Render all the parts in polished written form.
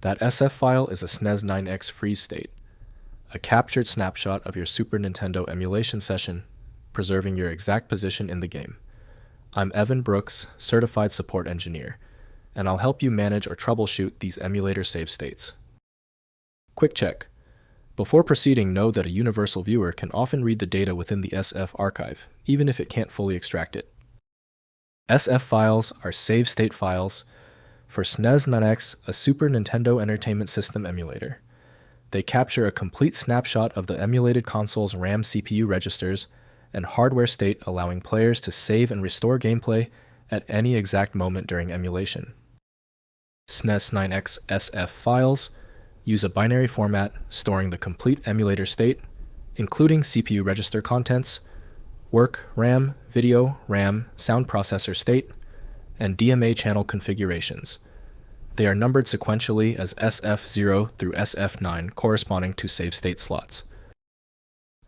That SF file is a Snes9x freeze state, a captured snapshot of your Super Nintendo emulation session, preserving your exact position in the game. I'm Evan Brooks, Certified Support Engineer, and I'll help you manage or troubleshoot these emulator save states. Quick check. Before proceeding, know that a universal viewer can often read the data within the SF archive, even if it can't fully extract it. SF files are save state files for Snes9x, a Super Nintendo Entertainment System emulator. They capture a complete snapshot of the emulated console's RAM CPU registers and hardware state, allowing players to save and restore gameplay at any exact moment during emulation. Snes9x SF files use a binary format storing the complete emulator state, including CPU register contents, work, RAM, video, RAM, sound processor state, and DMA channel configurations. They are numbered sequentially as SF0 through SF9, corresponding to save state slots.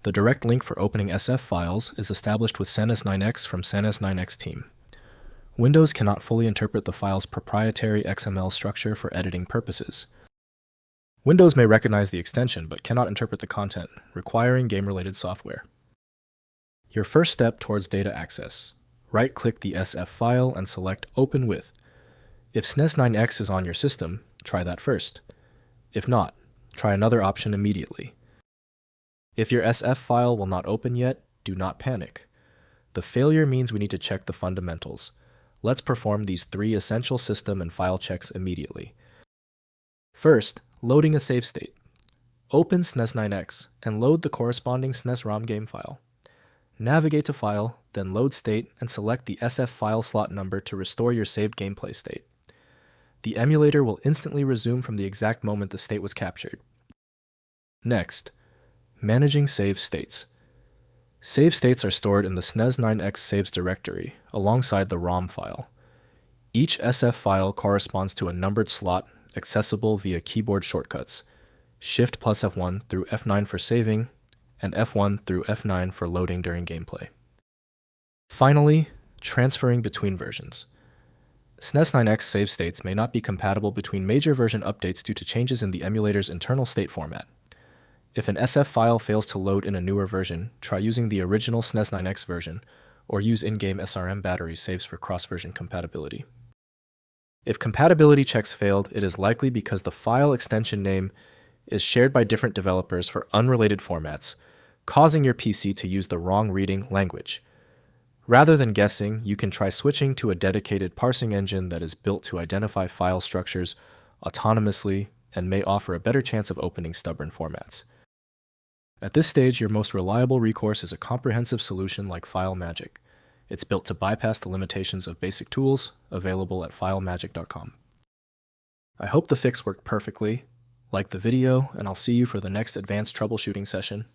The direct link for opening SF files is established with Snes9x from Snes9x team. Windows cannot fully interpret the file's proprietary XML structure for editing purposes. Windows may recognize the extension but cannot interpret the content, requiring game-related software. Your first step towards data access. Right-click the SF file and select Open With. If Snes9x is on your system, try that first. If not, try another option immediately. If your SF file will not open yet, do not panic. The failure means we need to check the fundamentals. Let's perform these 3 essential system and file checks immediately. First, loading a save state. Open Snes9x and load the corresponding SNES-ROM game file. Navigate to File, then Load State, and select the SF file slot number to restore your saved gameplay state. The emulator will instantly resume from the exact moment the state was captured. Next, managing save states. Save states are stored in the Snes9x saves directory, alongside the ROM file. Each SF file corresponds to a numbered slot accessible via keyboard shortcuts, Shift plus F1 through F9 for saving, and F1 through F9 for loading during gameplay. Finally, transferring between versions. Snes9x save states may not be compatible between major version updates due to changes in the emulator's internal state format. If an SF file fails to load in a newer version, try using the original Snes9x version, or use in-game SRM battery saves for cross-version compatibility. If compatibility checks failed, it is likely because the file extension name is shared by different developers for unrelated formats, causing your PC to use the wrong reading language. Rather than guessing, you can try switching to a dedicated parsing engine that is built to identify file structures autonomously and may offer a better chance of opening stubborn formats. At this stage, your most reliable recourse is a comprehensive solution like FileMagick. It's built to bypass the limitations of basic tools, available at filemagick.com. I hope the fix worked perfectly. Like the video, and I'll see you for the next advanced troubleshooting session.